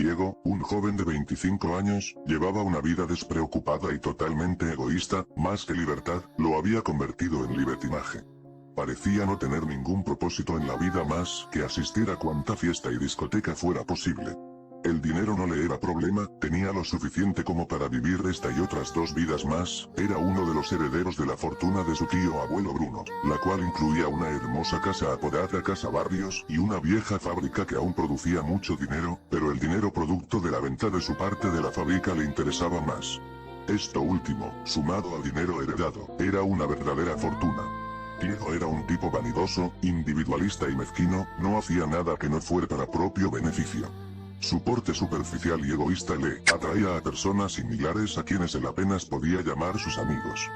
Diego, un joven de 25 años, llevaba una vida despreocupada y totalmente egoísta, más que libertad, lo había convertido en libertinaje. Parecía no tener ningún propósito en la vida más que asistir a cuanta fiesta y discoteca fuera posible. El dinero no le era problema, tenía lo suficiente como para vivir esta y otras dos vidas más, era uno de los herederos de la fortuna de su tío abuelo Bruno, la cual incluía una hermosa casa apodada Casa Barrios y una vieja fábrica que aún producía mucho dinero, pero el dinero producto de la venta de su parte de la fábrica le interesaba más. Esto último, sumado al dinero heredado, era una verdadera fortuna. Diego era un tipo vanidoso, individualista y mezquino, no hacía nada que no fuera para propio beneficio. Su porte superficial y egoísta le atraía a personas similares a quienes él apenas podía llamar sus amigos.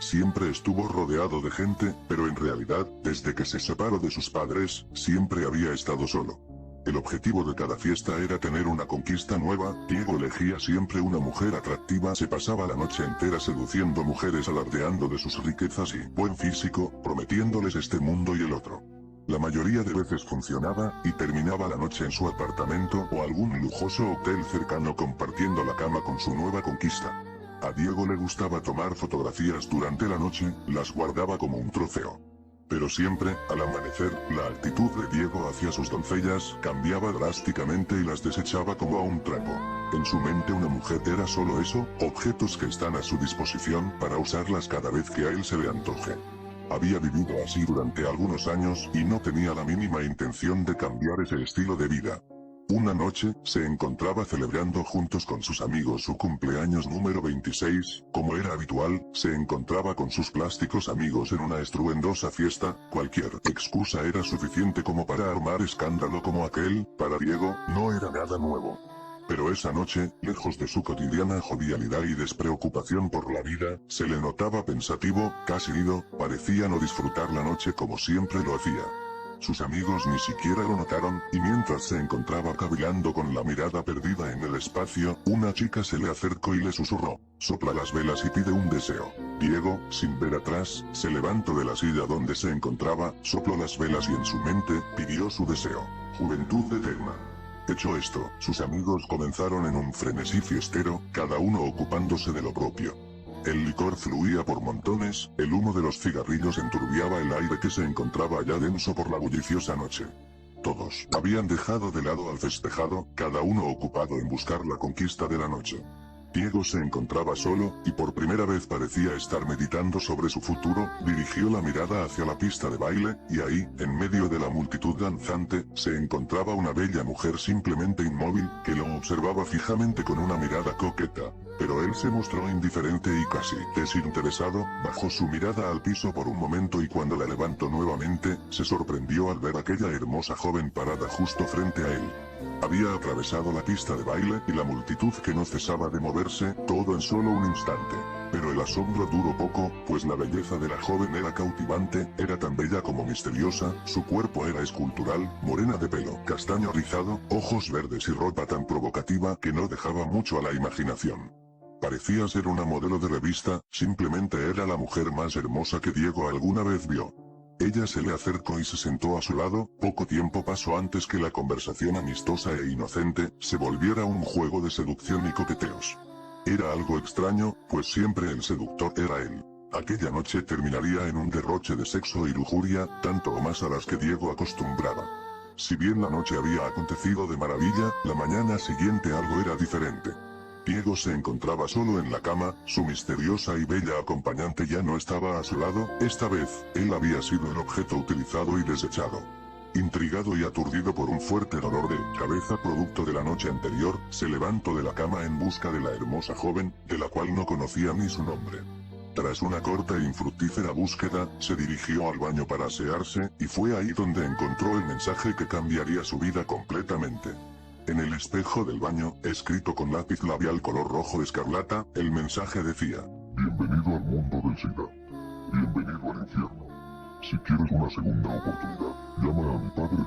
Siempre estuvo rodeado de gente, pero en realidad, desde que se separó de sus padres, siempre había estado solo. El objetivo de cada fiesta era tener una conquista nueva, Diego elegía siempre una mujer atractiva, se pasaba la noche entera seduciendo mujeres alardeando de sus riquezas y buen físico, prometiéndoles este mundo y el otro. La mayoría de veces funcionaba, y terminaba la noche en su apartamento o algún lujoso hotel cercano compartiendo la cama con su nueva conquista. A Diego le gustaba tomar fotografías durante la noche, las guardaba como un trofeo. Pero siempre, al amanecer, la actitud de Diego hacia sus doncellas cambiaba drásticamente y las desechaba como a un trapo. En su mente una mujer era solo eso, objetos que están a su disposición para usarlas cada vez que a él se le antoje. Había vivido así durante algunos años y no tenía la mínima intención de cambiar ese estilo de vida. Una noche, se encontraba celebrando juntos con sus amigos su cumpleaños número 26, como era habitual, se encontraba con sus plásticos amigos en una estruendosa fiesta, cualquier excusa era suficiente como para armar escándalo como aquel, para Diego, no era nada nuevo. Pero esa noche, lejos de su cotidiana jovialidad y despreocupación por la vida, se le notaba pensativo, casi ido, parecía no disfrutar la noche como siempre lo hacía. Sus amigos ni siquiera lo notaron, y mientras se encontraba cavilando con la mirada perdida en el espacio, una chica se le acercó y le susurró: «Sopla las velas y pide un deseo». Diego, sin ver atrás, se levantó de la silla donde se encontraba, sopló las velas y en su mente, pidió su deseo: juventud eterna. Hecho esto, sus amigos comenzaron en un frenesí fiestero, cada uno ocupándose de lo propio. El licor fluía por montones, el humo de los cigarrillos enturbiaba el aire que se encontraba ya denso por la bulliciosa noche. Todos habían dejado de lado al festejado, cada uno ocupado en buscar la conquista de la noche. Diego se encontraba solo, y por primera vez parecía estar meditando sobre su futuro, dirigió la mirada hacia la pista de baile, y ahí, en medio de la multitud danzante, se encontraba una bella mujer simplemente inmóvil, que lo observaba fijamente con una mirada coqueta. Pero él se mostró indiferente y casi desinteresado, bajó su mirada al piso por un momento y cuando la levantó nuevamente, se sorprendió al ver a aquella hermosa joven parada justo frente a él. Había atravesado la pista de baile y la multitud que no cesaba de moverse, todo en solo un instante. Pero el asombro duró poco, pues la belleza de la joven era cautivante, era tan bella como misteriosa, su cuerpo era escultural, morena de pelo castaño rizado, ojos verdes y ropa tan provocativa que no dejaba mucho a la imaginación. Parecía ser una modelo de revista, simplemente era la mujer más hermosa que Diego alguna vez vio. Ella se le acercó y se sentó a su lado, poco tiempo pasó antes que la conversación amistosa e inocente, se volviera un juego de seducción y coqueteos. Era algo extraño, pues siempre el seductor era él. Aquella noche terminaría en un derroche de sexo y lujuria, tanto o más a las que Diego acostumbraba. Si bien la noche había acontecido de maravilla, la mañana siguiente algo era diferente. Diego se encontraba solo en la cama, su misteriosa y bella acompañante ya no estaba a su lado, esta vez, él había sido el objeto utilizado y desechado. Intrigado y aturdido por un fuerte dolor de cabeza producto de la noche anterior, se levantó de la cama en busca de la hermosa joven, de la cual no conocía ni su nombre. Tras una corta e infructífera búsqueda, se dirigió al baño para asearse, y fue ahí donde encontró el mensaje que cambiaría su vida completamente. En el espejo del baño, escrito con lápiz labial color rojo escarlata, el mensaje decía: «Bienvenido al mundo del SIDA. Bienvenido al infierno. Si quieres una segunda oportunidad, llama a mi padre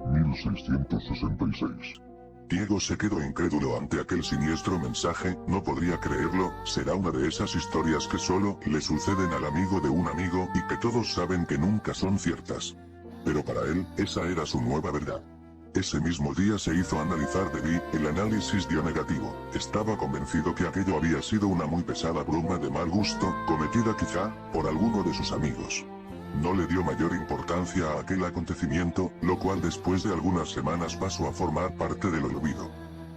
2999-1666». Diego se quedó incrédulo ante aquel siniestro mensaje, no podría creerlo, será una de esas historias que solo le suceden al amigo de un amigo y que todos saben que nunca son ciertas. Pero para él, esa era su nueva verdad. Ese mismo día se hizo analizar Debbie, el análisis dio negativo. Estaba convencido que aquello había sido una muy pesada broma de mal gusto, cometida quizá, por alguno de sus amigos. No le dio mayor importancia a aquel acontecimiento, lo cual después de algunas semanas pasó a formar parte del olvido.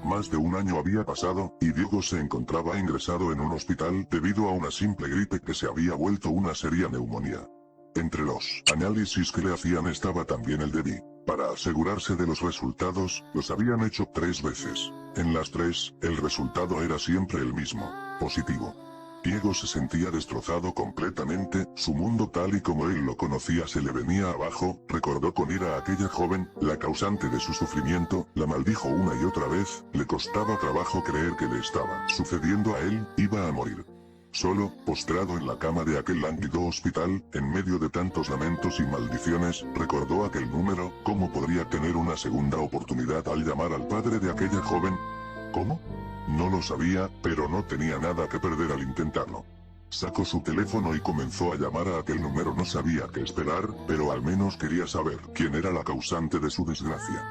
Más de un año había pasado, y Diego se encontraba ingresado en un hospital debido a una simple gripe que se había vuelto una seria neumonía. Entre los análisis que le hacían estaba también el de Debbie. Para asegurarse de los resultados, los habían hecho 3 veces. En las 3, el resultado era siempre el mismo, positivo. Diego se sentía destrozado completamente, su mundo tal y como él lo conocía se le venía abajo, recordó con ira a aquella joven, la causante de su sufrimiento, la maldijo una y otra vez, le costaba trabajo creer que le estaba sucediendo a él, iba a morir. Solo, postrado en la cama de aquel lánguido hospital, en medio de tantos lamentos y maldiciones, recordó aquel número, ¿cómo podría tener una segunda oportunidad al llamar al padre de aquella joven? ¿Cómo? No lo sabía, pero no tenía nada que perder al intentarlo. Sacó su teléfono y comenzó a llamar a aquel número. No sabía qué esperar, pero al menos quería saber quién era la causante de su desgracia.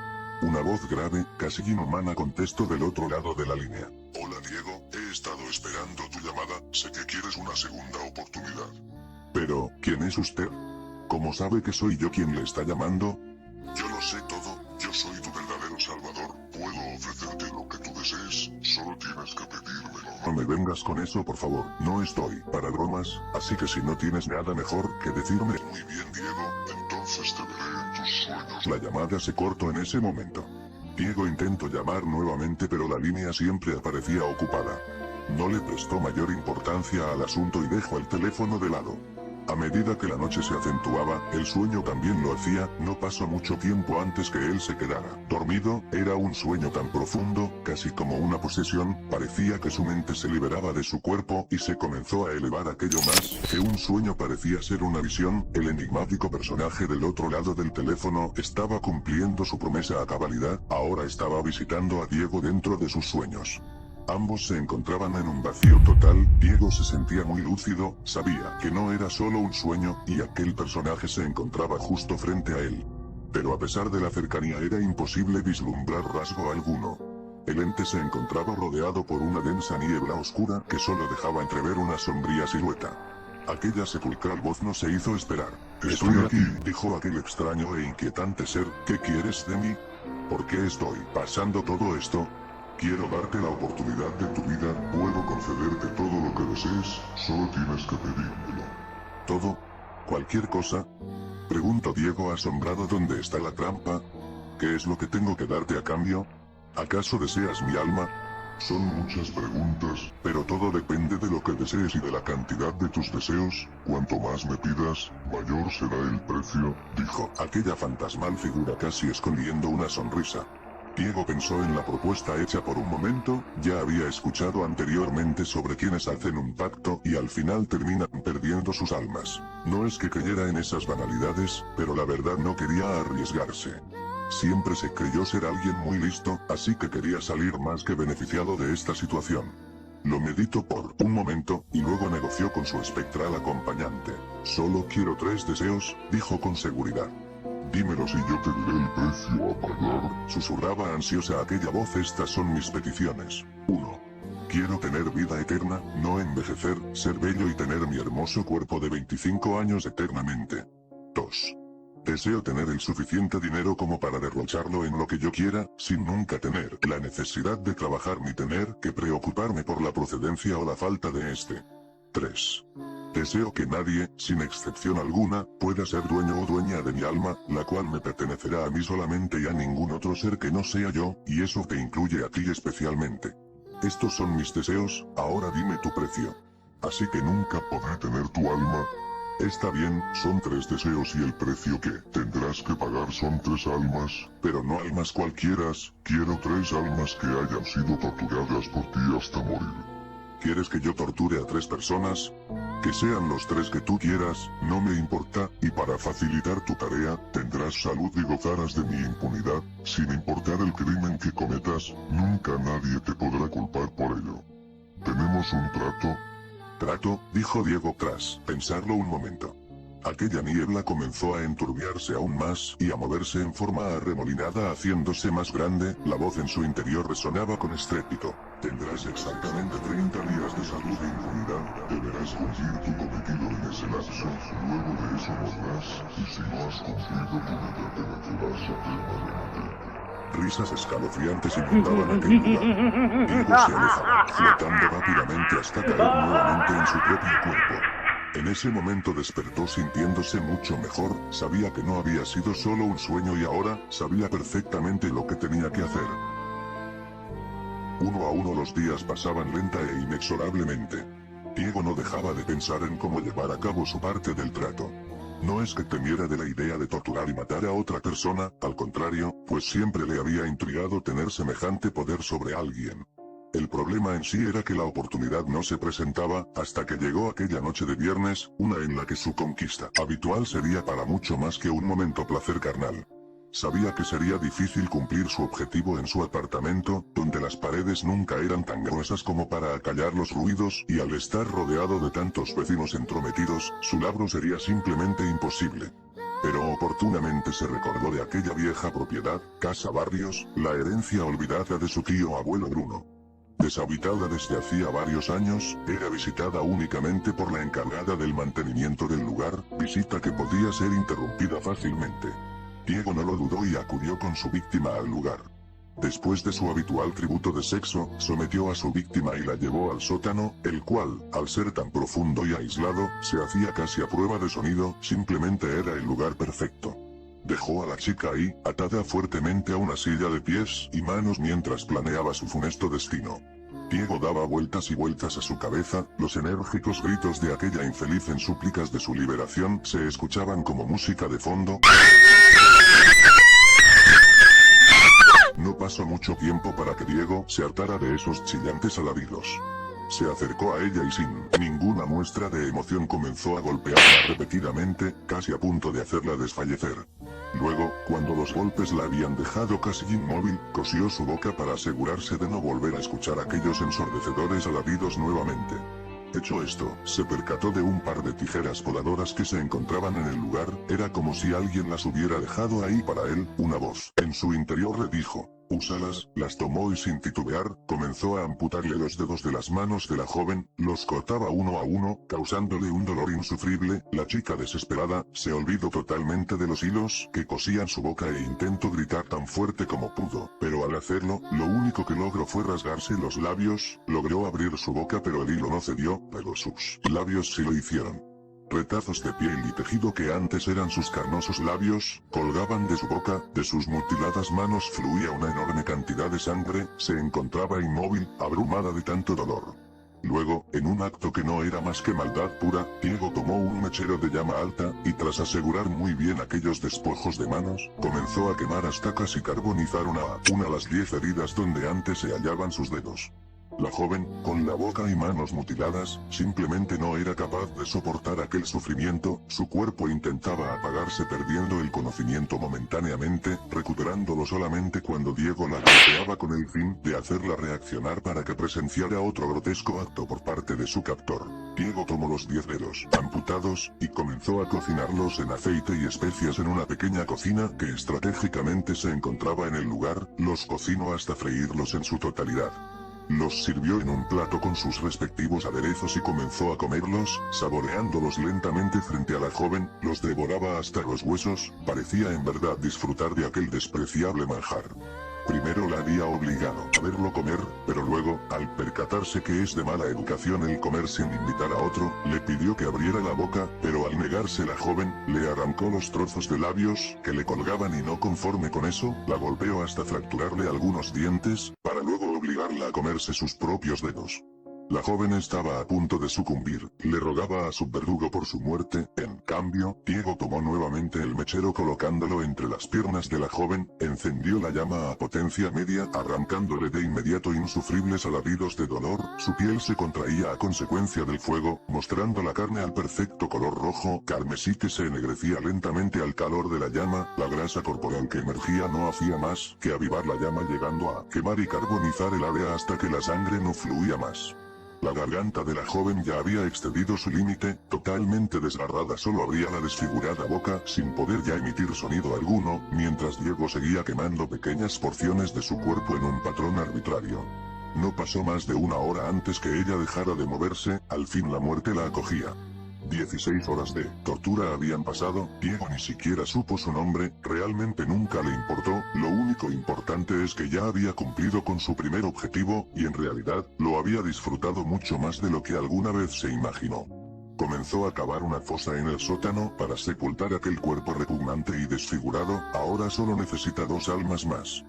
Una voz grave, casi inhumana contestó del otro lado de la línea. Hola Diego, he estado esperando tu llamada, sé que quieres una segunda oportunidad. Pero, ¿quién es usted? ¿Cómo sabe que soy yo quien le está llamando? Yo lo sé todo, yo soy tu verdadero salvador, puedo ofrecerte lo que tú desees, solo tienes que pedírmelo. No me vengas con eso por favor, no estoy para bromas, así que si no tienes nada mejor que decirme. Muy bien Diego, entonces te veré en tus sueños. La llamada se cortó en ese momento. Diego intentó llamar nuevamente pero la línea siempre aparecía ocupada. No le prestó mayor importancia al asunto y dejó el teléfono de lado. A medida que la noche se acentuaba, el sueño también lo hacía, no pasó mucho tiempo antes que él se quedara dormido, era un sueño tan profundo, casi como una posesión, parecía que su mente se liberaba de su cuerpo y se comenzó a elevar aquello más, que un sueño parecía ser una visión, el enigmático personaje del otro lado del teléfono estaba cumpliendo su promesa a cabalidad, ahora estaba visitando a Diego dentro de sus sueños. Ambos se encontraban en un vacío total, Diego se sentía muy lúcido, sabía que no era solo un sueño, y aquel personaje se encontraba justo frente a él. Pero a pesar de la cercanía era imposible vislumbrar rasgo alguno. El ente se encontraba rodeado por una densa niebla oscura que solo dejaba entrever una sombría silueta. Aquella sepulcral voz no se hizo esperar. Estoy aquí, dijo aquel extraño e inquietante ser, ¿qué quieres de mí? ¿Por qué estoy pasando todo esto? Quiero darte la oportunidad de tu vida, puedo concederte todo lo que desees, solo tienes que pedírmelo. ¿Todo? ¿Cualquier cosa? Preguntó Diego asombrado. ¿Dónde está la trampa? ¿Qué es lo que tengo que darte a cambio? ¿Acaso deseas mi alma? Son muchas preguntas, pero todo depende de lo que desees y de la cantidad de tus deseos, cuanto más me pidas, mayor será el precio, dijo aquella fantasmal figura casi escondiendo una sonrisa. Diego pensó en la propuesta hecha por un momento, ya había escuchado anteriormente sobre quienes hacen un pacto y al final terminan perdiendo sus almas. No es que creyera en esas banalidades, pero la verdad no quería arriesgarse. Siempre se creyó ser alguien muy listo, así que quería salir más que beneficiado de esta situación. Lo meditó por un momento, y luego negoció con su espectral acompañante. Solo quiero 3 deseos, dijo con seguridad. Dímelos y yo te diré el precio a pagar, susurraba ansiosa aquella voz. Estas son mis peticiones. 1. Quiero tener vida eterna, no envejecer, ser bello y tener mi hermoso cuerpo de 25 años eternamente. 2. Deseo tener el suficiente dinero como para derrocharlo en lo que yo quiera, sin nunca tener la necesidad de trabajar ni tener que preocuparme por la procedencia o la falta de este. 3. Deseo que nadie, sin excepción alguna, pueda ser dueño o dueña de mi alma, la cual me pertenecerá a mí solamente y a ningún otro ser que no sea yo, y eso te incluye a ti especialmente. Estos son mis deseos, ahora dime tu precio. Así que nunca podré tener tu alma. Está bien, son 3 deseos y el precio que tendrás que pagar son 3 almas, pero no almas cualquieras, quiero 3 almas que hayan sido torturadas por ti hasta morir. ¿Quieres que yo torture a 3 personas? Que sean los 3 que tú quieras, no me importa, y para facilitar tu tarea, tendrás salud y gozarás de mi impunidad, sin importar el crimen que cometas, nunca nadie te podrá culpar por ello. ¿Tenemos un trato? ¿Trato? Dijo Diego tras pensarlo un momento. Aquella niebla comenzó a enturbiarse aún más y a moverse en forma arremolinada haciéndose más grande, la voz en su interior resonaba con estrépito. Tendrás exactamente 30 días de salud e inmunidad, deberás cumplir tu cometido en ese lapso, luego de eso morirás, y si no has cumplido tu vida te nacerás eternamente. Risas escalofriantes inundaban aquel lugar. Diego se alejaba, flotando rápidamente hasta caer nuevamente en su propio cuerpo. En ese momento despertó sintiéndose mucho mejor, sabía que no había sido solo un sueño y ahora, sabía perfectamente lo que tenía que hacer. Uno a uno los días pasaban lenta e inexorablemente. Diego no dejaba de pensar en cómo llevar a cabo su parte del trato. No es que temiera de la idea de torturar y matar a otra persona, al contrario, pues siempre le había intrigado tener semejante poder sobre alguien. El problema en sí era que la oportunidad no se presentaba, hasta que llegó aquella noche de viernes, una en la que su conquista habitual sería para mucho más que un momento placer carnal. Sabía que sería difícil cumplir su objetivo en su apartamento, donde las paredes nunca eran tan gruesas como para acallar los ruidos, y al estar rodeado de tantos vecinos entrometidos, su labro sería simplemente imposible. Pero oportunamente se recordó de aquella vieja propiedad, Casa Barrios, la herencia olvidada de su tío abuelo Bruno. Deshabitada desde hacía varios años, era visitada únicamente por la encargada del mantenimiento del lugar, visita que podía ser interrumpida fácilmente. Diego no lo dudó y acudió con su víctima al lugar. Después de su habitual tributo de sexo, sometió a su víctima y la llevó al sótano, el cual, al ser tan profundo y aislado, se hacía casi a prueba de sonido, simplemente era el lugar perfecto. Dejó a la chica ahí, atada fuertemente a una silla de pies y manos mientras planeaba su funesto destino. Diego daba vueltas y vueltas a su cabeza, los enérgicos gritos de aquella infeliz en súplicas de su liberación se escuchaban como música de fondo. No pasó mucho tiempo para que Diego se hartara de esos chillantes alaridos. Se acercó a ella y sin ninguna muestra de emoción comenzó a golpearla repetidamente, casi a punto de hacerla desfallecer. Luego, cuando los golpes la habían dejado casi inmóvil, cosió su boca para asegurarse de no volver a escuchar aquellos ensordecedores alaridos nuevamente. Hecho esto, se percató de un par de tijeras podadoras que se encontraban en el lugar, era como si alguien las hubiera dejado ahí para él, una voz en su interior le dijo, úsalas, las tomó y sin titubear, comenzó a amputarle los dedos de las manos de la joven, los cortaba uno a uno, causándole un dolor insufrible, la chica desesperada, se olvidó totalmente de los hilos que cosían su boca e intentó gritar tan fuerte como pudo, pero al hacerlo, lo único que logró fue rasgarse los labios, logró abrir su boca pero el hilo no cedió, pero sus labios sí lo hicieron. Retazos de piel y tejido que antes eran sus carnosos labios, colgaban de su boca, de sus mutiladas manos fluía una enorme cantidad de sangre, se encontraba inmóvil, abrumada de tanto dolor. Luego, en un acto que no era más que maldad pura, Diego tomó un mechero de llama alta, y tras asegurar muy bien aquellos despojos de manos, comenzó a quemar hasta casi carbonizar una a las 10 heridas donde antes se hallaban sus dedos. La joven, con la boca y manos mutiladas, simplemente no era capaz de soportar aquel sufrimiento, su cuerpo intentaba apagarse perdiendo el conocimiento momentáneamente, recuperándolo solamente cuando Diego la golpeaba con el fin de hacerla reaccionar para que presenciara otro grotesco acto por parte de su captor. Diego tomó los 10 dedos, amputados, y comenzó a cocinarlos en aceite y especias en una pequeña cocina que estratégicamente se encontraba en el lugar, los cocinó hasta freírlos en su totalidad. Los sirvió en un plato con sus respectivos aderezos y comenzó a comerlos, saboreándolos lentamente frente a la joven, los devoraba hasta los huesos, parecía en verdad disfrutar de aquel despreciable manjar. Primero la había obligado a verlo comer, pero luego, al percatarse que es de mala educación el comer sin invitar a otro, le pidió que abriera la boca, pero al negarse la joven, le arrancó los trozos de labios que le colgaban y no conforme con eso, la golpeó hasta fracturarle algunos dientes, para luego obligarla a comerse sus propios dedos. La joven estaba a punto de sucumbir, le rogaba a su verdugo por su muerte, en cambio, Diego tomó nuevamente el mechero colocándolo entre las piernas de la joven, encendió la llama a potencia media, arrancándole de inmediato insufribles alaridos de dolor, su piel se contraía a consecuencia del fuego, mostrando la carne al perfecto color rojo, carmesí que se ennegrecía lentamente al calor de la llama, la grasa corporal que emergía no hacía más que avivar la llama llegando a quemar y carbonizar el área hasta que la sangre no fluía más. La garganta de la joven ya había excedido su límite, totalmente desgarrada solo abría la desfigurada boca sin poder ya emitir sonido alguno, mientras Diego seguía quemando pequeñas porciones de su cuerpo en un patrón arbitrario. No pasó más de una hora antes que ella dejara de moverse, al fin la muerte la acogía. 16 horas de tortura habían pasado, Diego ni siquiera supo su nombre, realmente nunca le importó, lo único importante es que ya había cumplido con su primer objetivo, y en realidad, lo había disfrutado mucho más de lo que alguna vez se imaginó. Comenzó a cavar una fosa en el sótano para sepultar aquel cuerpo repugnante y desfigurado, ahora solo necesita 2 almas más.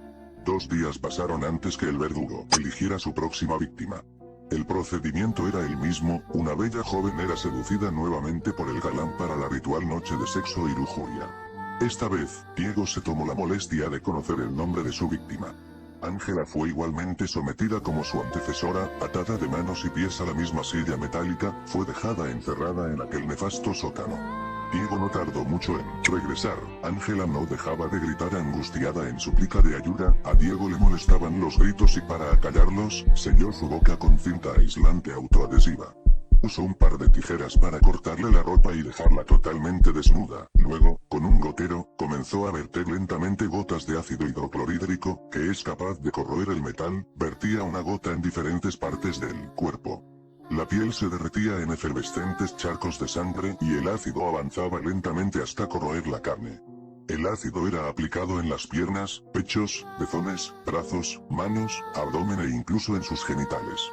2 días pasaron antes que el verdugo eligiera su próxima víctima. El procedimiento era el mismo, una bella joven era seducida nuevamente por el galán para la ritual noche de sexo y lujuria. Esta vez, Diego se tomó la molestia de conocer el nombre de su víctima. Ángela fue igualmente sometida como su antecesora, atada de manos y pies a la misma silla metálica, fue dejada encerrada en aquel nefasto sótano. Diego no tardó mucho en regresar, Ángela no dejaba de gritar angustiada en súplica de ayuda, a Diego le molestaban los gritos y para acallarlos, selló su boca con cinta aislante autoadhesiva. Usó un par de tijeras para cortarle la ropa y dejarla totalmente desnuda, luego, con un gotero, comenzó a verter lentamente gotas de ácido hidroclorhídrico, que es capaz de corroer el metal, vertía una gota en diferentes partes del cuerpo. La piel se derretía en efervescentes charcos de sangre y el ácido avanzaba lentamente hasta corroer la carne. El ácido era aplicado en las piernas, pechos, pezones, brazos, manos, abdomen e incluso en sus genitales.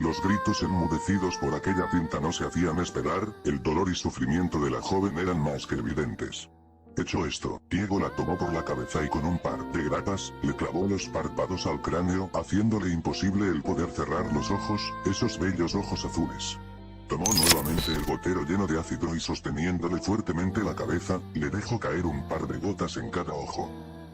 Los gritos enmudecidos por aquella cinta no se hacían esperar, el dolor y sufrimiento de la joven eran más que evidentes. Hecho esto, Diego la tomó por la cabeza y con un par de grapas, le clavó los párpados al cráneo, haciéndole imposible el poder cerrar los ojos, esos bellos ojos azules. Tomó nuevamente el gotero lleno de ácido y sosteniéndole fuertemente la cabeza, le dejó caer un par de gotas en cada ojo.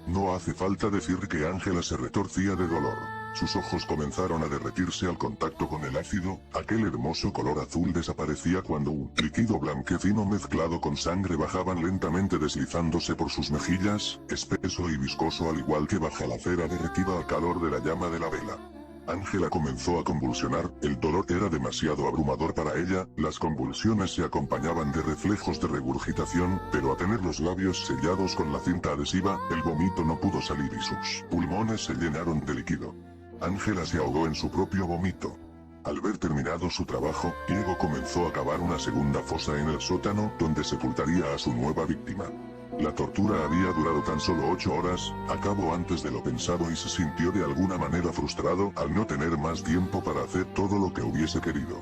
No hace falta decir que Ángela se retorcía de dolor. Sus ojos comenzaron a derretirse al contacto con el ácido, aquel hermoso color azul desaparecía cuando un líquido blanquecino mezclado con sangre bajaban lentamente deslizándose por sus mejillas, espeso y viscoso al igual que baja la cera derretida al calor de la llama de la vela. Ángela comenzó a convulsionar, el dolor era demasiado abrumador para ella, las convulsiones se acompañaban de reflejos de regurgitación, pero a tener los labios sellados con la cinta adhesiva, el vómito no pudo salir y sus pulmones se llenaron de líquido. Ángela se ahogó en su propio vómito. Al ver terminado su trabajo, Diego comenzó a cavar una segunda fosa en el sótano, donde sepultaría a su nueva víctima. La tortura había durado tan solo 8 horas, acabó antes de lo pensado y se sintió de alguna manera frustrado al no tener más tiempo para hacer todo lo que hubiese querido.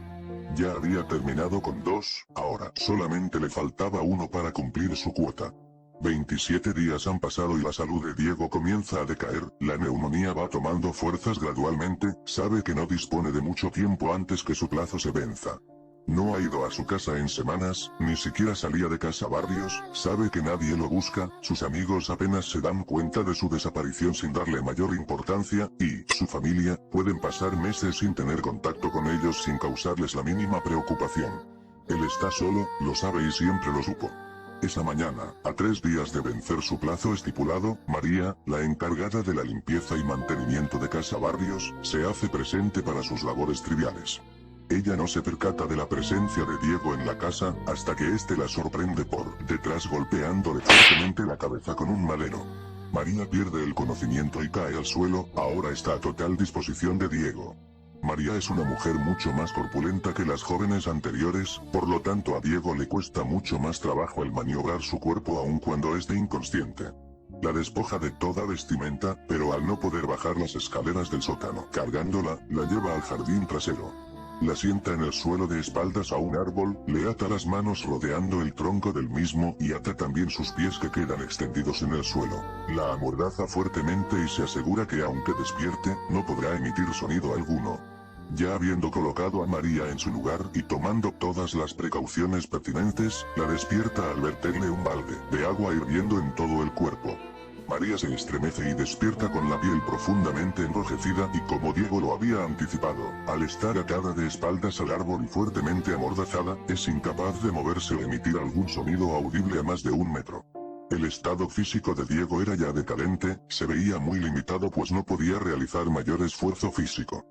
Ya había terminado con 2, ahora solamente le faltaba 1 para cumplir su cuota. 27 días han pasado y la salud de Diego comienza a decaer, la neumonía va tomando fuerzas gradualmente, sabe que no dispone de mucho tiempo antes que su plazo se venza. No ha ido a su casa en semanas, ni siquiera salía de casa Barrios, sabe que nadie lo busca, sus amigos apenas se dan cuenta de su desaparición sin darle mayor importancia, y su familia, pueden pasar meses sin tener contacto con ellos sin causarles la mínima preocupación. Él está solo, lo sabe y siempre lo supo. Esa mañana, a 3 días de vencer su plazo estipulado, María, la encargada de la limpieza y mantenimiento de casa Barrios, se hace presente para sus labores triviales. Ella no se percata de la presencia de Diego en la casa, hasta que éste la sorprende por detrás golpeándole fuertemente la cabeza con un madero. María pierde el conocimiento y cae al suelo, ahora está a total disposición de Diego. María es una mujer mucho más corpulenta que las jóvenes anteriores, por lo tanto a Diego le cuesta mucho más trabajo el maniobrar su cuerpo aun cuando esté inconsciente. La despoja de toda vestimenta, pero al no poder bajar las escaleras del sótano cargándola, la lleva al jardín trasero. La sienta en el suelo de espaldas a un árbol, le ata las manos rodeando el tronco del mismo y ata también sus pies que quedan extendidos en el suelo. La amordaza fuertemente y se asegura que aunque despierte, no podrá emitir sonido alguno. Ya habiendo colocado a María en su lugar y tomando todas las precauciones pertinentes, la despierta al verterle un balde de agua hirviendo en todo el cuerpo. María se estremece y despierta con la piel profundamente enrojecida y como Diego lo había anticipado, al estar atada de espaldas al árbol y fuertemente amordazada, es incapaz de moverse o emitir algún sonido audible a más de 1 metro. El estado físico de Diego era ya decadente, se veía muy limitado pues no podía realizar mayor esfuerzo físico.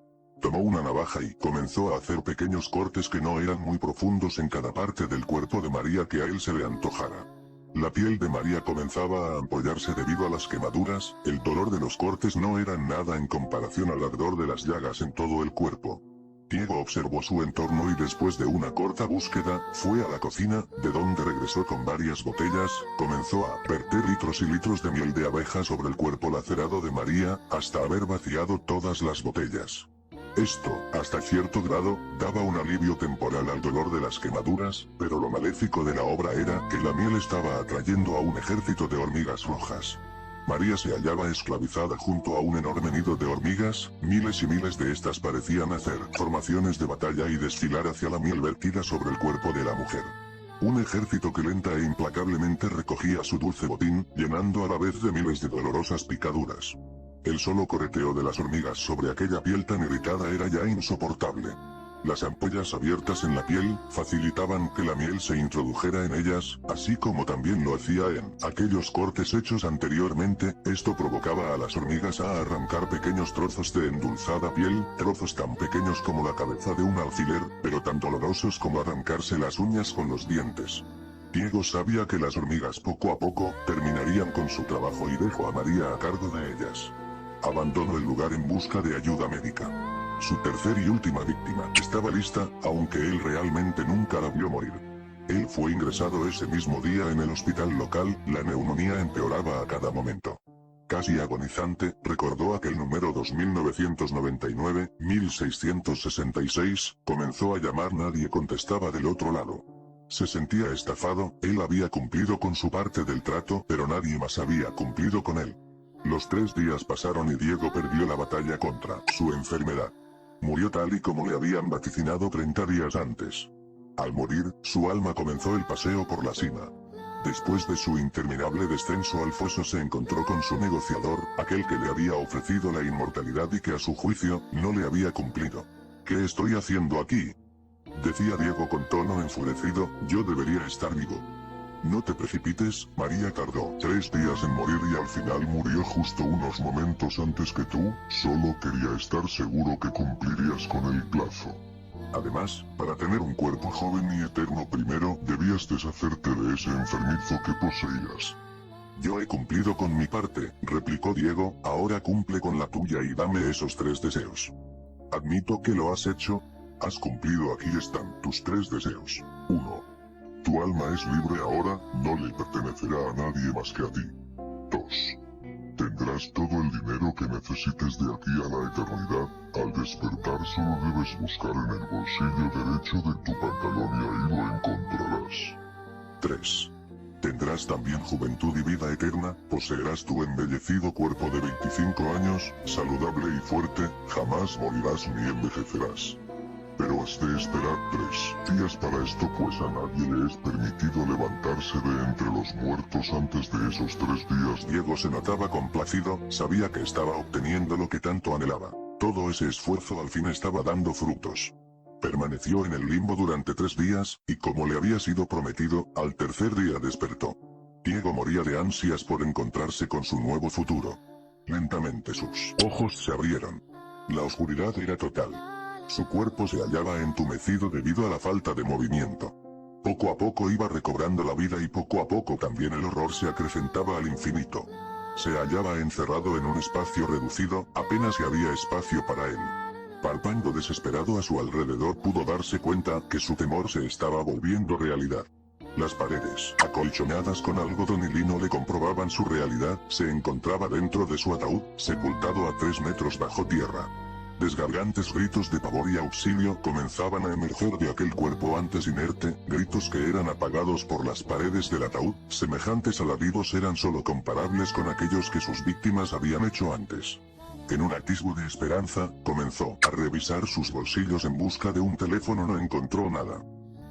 Tomó una navaja y comenzó a hacer pequeños cortes que no eran muy profundos en cada parte del cuerpo de María que a él se le antojara. La piel de María comenzaba a ampollarse debido a las quemaduras, el dolor de los cortes no era nada en comparación al ardor de las llagas en todo el cuerpo. Diego observó su entorno y después de una corta búsqueda, fue a la cocina, de donde regresó con varias botellas, comenzó a verter litros y litros de miel de abeja sobre el cuerpo lacerado de María, hasta haber vaciado todas las botellas. Esto, hasta cierto grado, daba un alivio temporal al dolor de las quemaduras, pero lo maléfico de la obra era que la miel estaba atrayendo a un ejército de hormigas rojas. María se hallaba esclavizada junto a un enorme nido de hormigas, miles y miles de estas parecían hacer formaciones de batalla y desfilar hacia la miel vertida sobre el cuerpo de la mujer. Un ejército que lenta e implacablemente recogía su dulce botín, llenando a la vez de miles de dolorosas picaduras. El solo correteo de las hormigas sobre aquella piel tan irritada era ya insoportable. Las ampollas abiertas en la piel, facilitaban que la miel se introdujera en ellas, así como también lo hacía en aquellos cortes hechos anteriormente, esto provocaba a las hormigas a arrancar pequeños trozos de endulzada piel, trozos tan pequeños como la cabeza de un alfiler, pero tan dolorosos como arrancarse las uñas con los dientes. Diego sabía que las hormigas poco a poco, terminarían con su trabajo y dejó a María a cargo de ellas. Abandonó el lugar en busca de ayuda médica. Su tercer y última víctima estaba lista, aunque él realmente nunca la vio morir. Él fue ingresado ese mismo día en el hospital local, la neumonía empeoraba a cada momento. Casi agonizante, recordó aquel número 2999, 1666, comenzó a llamar, nadie contestaba del otro lado. Se sentía estafado, él había cumplido con su parte del trato, pero nadie más había cumplido con él. Los 3 días pasaron y Diego perdió la batalla contra su enfermedad. Murió tal y como le habían vaticinado 30 días antes. Al morir, su alma comenzó el paseo por la cima. Después de su interminable descenso al foso se encontró con su negociador, aquel que le había ofrecido la inmortalidad y que a su juicio, no le había cumplido. ¿Qué estoy haciendo aquí?, decía Diego con tono enfurecido, yo debería estar vivo. No te precipites, María tardó 3 días en morir y al final murió justo unos momentos antes que tú, solo quería estar seguro que cumplirías con el plazo. Además, para tener un cuerpo joven y eterno primero, debías deshacerte de ese enfermizo que poseías. Yo he cumplido con mi parte, replicó Diego, ahora cumple con la tuya y dame esos 3 deseos. Admito que lo has hecho. Has cumplido, aquí están tus 3 deseos. 1. Tu alma es libre ahora, no le pertenecerá a nadie más que a ti. 2. Tendrás todo el dinero que necesites de aquí a la eternidad, al despertar solo debes buscar en el bolsillo derecho de tu pantalón y ahí lo encontrarás. 3. Tendrás también juventud y vida eterna, poseerás tu embellecido cuerpo de 25 años, saludable y fuerte, jamás morirás ni envejecerás. Pero has de esperar 3 días para esto, pues a nadie le es permitido levantarse de entre los muertos antes de esos 3 días. Diego se notaba complacido, sabía que estaba obteniendo lo que tanto anhelaba. Todo ese esfuerzo al fin estaba dando frutos. Permaneció en el limbo durante 3 días, y como le había sido prometido, al tercer día despertó. Diego moría de ansias por encontrarse con su nuevo futuro. Lentamente sus ojos se abrieron. La oscuridad era total. Su cuerpo se hallaba entumecido debido a la falta de movimiento. Poco a poco iba recobrando la vida y poco a poco también el horror se acrecentaba al infinito. Se hallaba encerrado en un espacio reducido, apenas si había espacio para él. Palpando desesperado a su alrededor pudo darse cuenta que su temor se estaba volviendo realidad. Las paredes, acolchonadas con algodón y lino le comprobaban su realidad, se encontraba dentro de su ataúd, sepultado a 3 metros bajo tierra. Desgarrantes gritos de pavor y auxilio comenzaban a emerger de aquel cuerpo antes inerte, gritos que eran apagados por las paredes del ataúd, semejantes alaridos eran solo comparables con aquellos que sus víctimas habían hecho antes. En un atisbo de esperanza, comenzó a revisar sus bolsillos en busca de un teléfono, no encontró nada.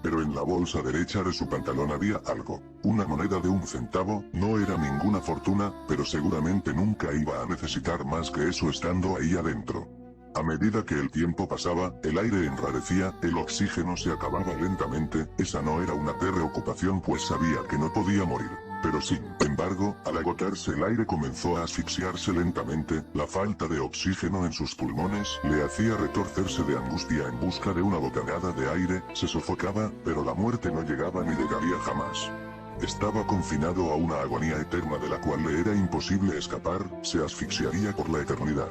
Pero en la bolsa derecha de su pantalón había algo, una moneda de 1 centavo, no era ninguna fortuna, pero seguramente nunca iba a necesitar más que eso estando ahí adentro. A medida que el tiempo pasaba, el aire enrarecía, el oxígeno se acababa lentamente, esa no era una preocupación pues sabía que no podía morir. Pero sin embargo, al agotarse el aire comenzó a asfixiarse lentamente, la falta de oxígeno en sus pulmones le hacía retorcerse de angustia en busca de una bocanada de aire, se sofocaba, pero la muerte no llegaba ni llegaría jamás. Estaba confinado a una agonía eterna de la cual le era imposible escapar, se asfixiaría por la eternidad.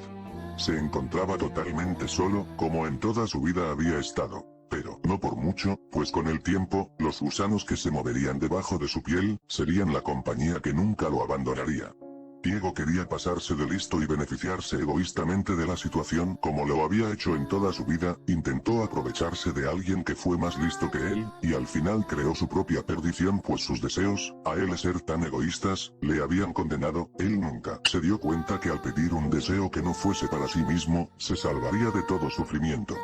Se encontraba totalmente solo, como en toda su vida había estado. Pero no por mucho, pues con el tiempo, los gusanos que se moverían debajo de su piel, serían la compañía que nunca lo abandonaría. Diego quería pasarse de listo y beneficiarse egoístamente de la situación como lo había hecho en toda su vida, intentó aprovecharse de alguien que fue más listo que él, y al final creó su propia perdición pues sus deseos, a él ser tan egoístas, le habían condenado, él nunca se dio cuenta que al pedir un deseo que no fuese para sí mismo, se salvaría de todo sufrimiento.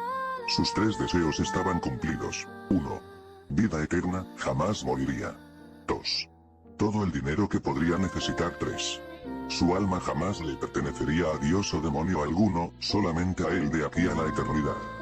Sus 3 deseos estaban cumplidos. 1. Vida eterna, jamás moriría. 2. Todo el dinero que podría necesitar. 3. Su alma jamás le pertenecería a Dios o demonio alguno, solamente a él de aquí a la eternidad.